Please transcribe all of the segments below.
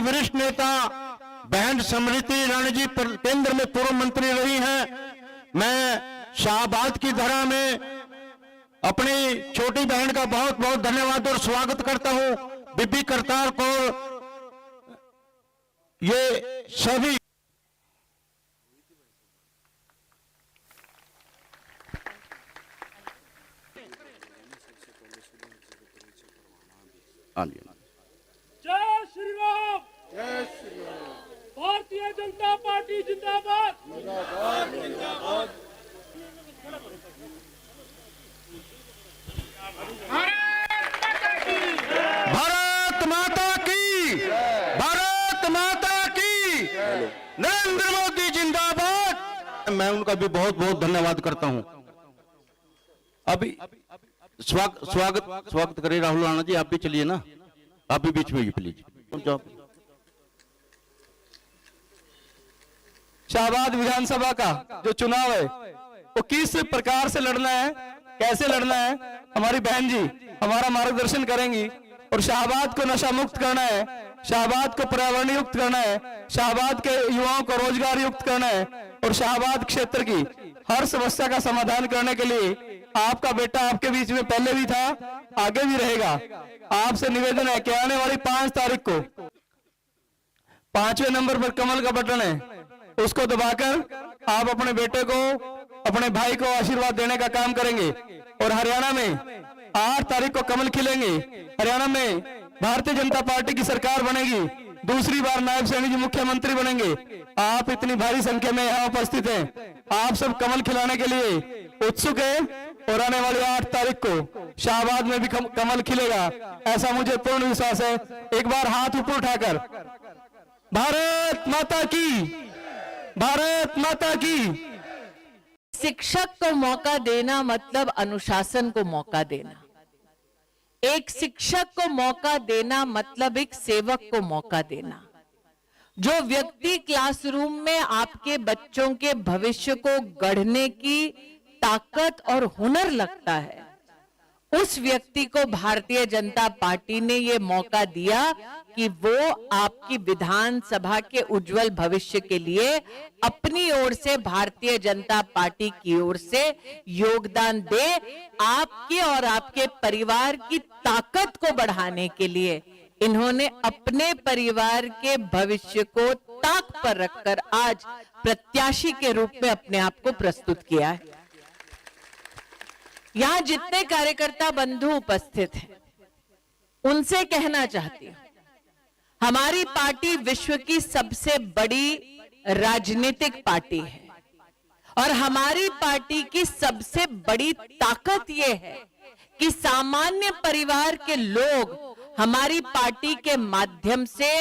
वरिष्ठ नेता बहन स्मृति ईरानी जी केंद्र में पूर्व मंत्री रही हैं। मैं शाहबाद की धरा में अपनी छोटी बहन का बहुत बहुत धन्यवाद और स्वागत करता हूं। बीबी करतार कौर, ये सभी जय श्री राम, जय श्री राम। भारतीय जनता पार्टी जिंदाबाद, जिंदाबाद, जिंदाबाद। भारत माता की, भारत माता की, नरेंद्र मोदी जिंदाबाद। मैं उनका भी बहुत बहुत धन्यवाद करता हूं। अभी स्वागत करें राहुल राणा जी, आप भी चलिए ना, आप भी बीच में प्लीज। शाहबाद विधानसभा का जो चुनाव है वो किस प्रकार से लड़ना है, कैसे लड़ना है, हमारी बहन जी हमारा मार्गदर्शन करेंगी। और शाहबाद को नशा मुक्त करना है, शाहबाद को पर्यावरण युक्त करना है, शाहबाद के युवाओं को रोजगार युक्त करना है और शाहबाद क्षेत्र की हर समस्या का समाधान करने के लिए आपका बेटा आपके बीच में पहले भी था, आगे भी रहेगा। आपसे निवेदन है कि आने वाली 5 तारीख को 5वें नंबर पर कमल का बटन है, उसको दबाकर आप अपने बेटे को, अपने भाई को आशीर्वाद देने का काम करेंगे। और हरियाणा में 8 तारीख को कमल खिलेंगे। हरियाणा में भारतीय जनता पार्टी की सरकार बनेगी, दूसरी बार नायब सैनी जी मुख्यमंत्री बनेंगे। आप इतनी भारी संख्या में यहाँ उपस्थित हैं, आप सब कमल खिलाने के लिए उत्सुक हैं और आने वाली 8 तारीख को शाहबाद में भी कमल खिलेगा, ऐसा मुझे पूर्ण विश्वास है। एक बार हाथ ऊपर उठाकर भारत माता की, भारत माता की। शिक्षक को मौका देना मतलब अनुशासन को मौका देना। एक शिक्षक को मौका देना मतलब एक सेवक को मौका देना। जो व्यक्ति क्लासरूम में आपके बच्चों के भविष्य को गढ़ने की ताकत और हुनर लगता है, उस व्यक्ति को भारतीय जनता पार्टी ने ये मौका दिया कि वो आपकी विधानसभा के उज्जवल भविष्य के लिए अपनी ओर से, भारतीय जनता पार्टी की ओर से योगदान दे। आपके और आपके परिवार की ताकत को बढ़ाने के लिए इन्होंने अपने परिवार के भविष्य को ताक पर रखकर आज प्रत्याशी के रूप में अपने आप को प्रस्तुत किया है। यहां जितने कार्यकर्ता बंधु उपस्थित हैं, उनसे कहना चाहती हूं, हमारी पार्टी विश्व की सबसे बड़ी राजनीतिक पार्टी है और हमारी पार्टी की सबसे बड़ी ताकत यह है कि सामान्य परिवार के लोग हमारी पार्टी के माध्यम से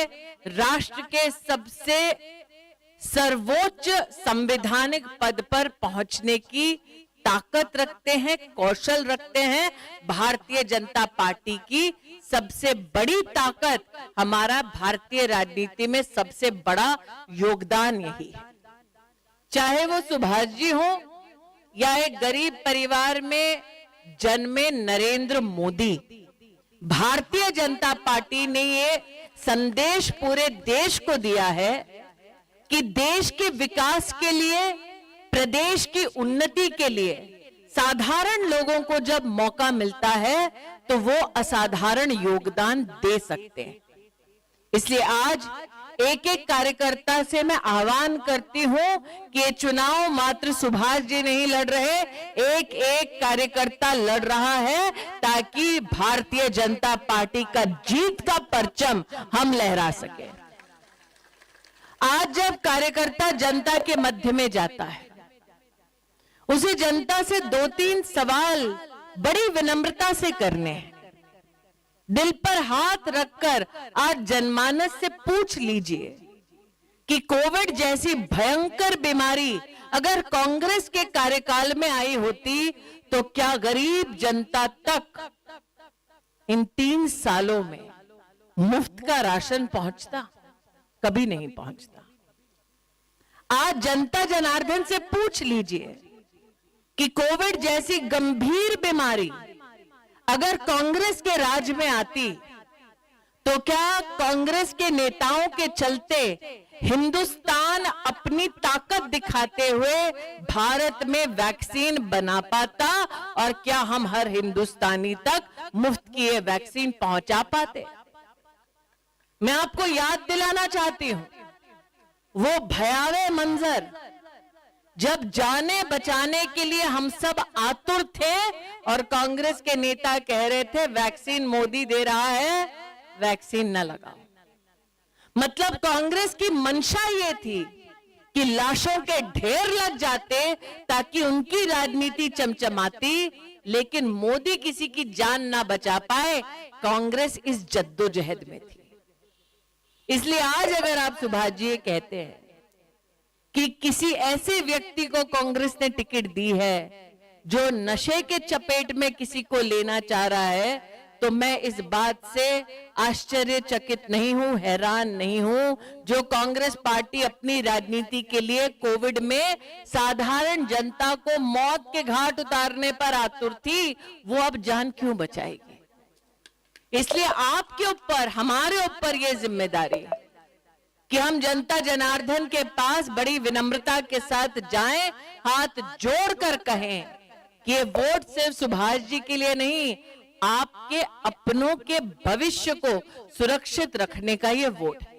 राष्ट्र के सबसे सर्वोच्च संवैधानिक पद पर पहुंचने की ताकत रखते हैं, कौशल रखते हैं। भारतीय जनता पार्टी की सबसे बड़ी ताकत, हमारा भारतीय राजनीति में सबसे बड़ा योगदान यही है। चाहे वो सुभाष जी हो या एक गरीब परिवार में जन्मे नरेंद्र मोदी, भारतीय जनता पार्टी ने ये संदेश पूरे देश को दिया है कि देश के विकास के लिए, प्रदेश की उन्नति के लिए साधारण लोगों को जब मौका मिलता है तो वो असाधारण योगदान दे सकते हैं। इसलिए आज एक एक कार्यकर्ता से मैं आह्वान करती हूं कि ये चुनाव मात्र सुभाष जी नहीं लड़ रहे, एक एक कार्यकर्ता लड़ रहा है ताकि भारतीय जनता पार्टी का जीत का परचम हम लहरा सके। आज जब कार्यकर्ता जनता के मध्य में जाता है, उसे जनता से 2-3 सवाल बड़ी विनम्रता से करने हैं। दिल पर हाथ रखकर आज जनमानस से पूछ लीजिए कि कोविड जैसी भयंकर बीमारी अगर कांग्रेस के कार्यकाल में आई होती तो क्या गरीब जनता तक इन 3 सालों में मुफ्त का राशन पहुंचता? कभी नहीं पहुंचता। आज जनता जनार्दन से पूछ लीजिए कि कोविड जैसी गंभीर बीमारी अगर कांग्रेस के राज में आती तो क्या कांग्रेस के नेताओं के चलते हिंदुस्तान अपनी ताकत दिखाते हुए भारत में वैक्सीन बना पाता, और क्या हम हर हिंदुस्तानी तक मुफ्त की ये वैक्सीन पहुंचा पाते? मैं आपको याद दिलाना चाहती हूं वो भयावह मंजर जब जाने बचाने के लिए हम सब आतुर थे और कांग्रेस के नेता कह रहे थे वैक्सीन मोदी दे रहा है, वैक्सीन न लगाओ। मतलब कांग्रेस की मंशा ये थी कि लाशों के ढेर लग जाते ताकि उनकी राजनीति चमचमाती, लेकिन मोदी किसी की जान ना बचा पाए। कांग्रेस इस जद्दोजहद में थी। इसलिए आज अगर आप सुभाष जी ये कहते हैं कि किसी ऐसे व्यक्ति को कांग्रेस ने टिकट दी है जो नशे के चपेट में किसी को लेना चाह रहा है, तो मैं इस बात से आश्चर्यचकित नहीं हूं, हैरान नहीं हूं। जो कांग्रेस पार्टी अपनी राजनीति के लिए कोविड में साधारण जनता को मौत के घाट उतारने पर आतुर थी, वो अब जान क्यों बचाएगी? इसलिए आपके ऊपर, हमारे ऊपर यह जिम्मेदारी है कि हम जनता जनार्दन के पास बड़ी विनम्रता के साथ जाएं, हाथ जोड़कर कहें कि ये वोट सिर्फ सुभाष जी के लिए नहीं, आपके अपनों के भविष्य को सुरक्षित रखने का ये वोट है।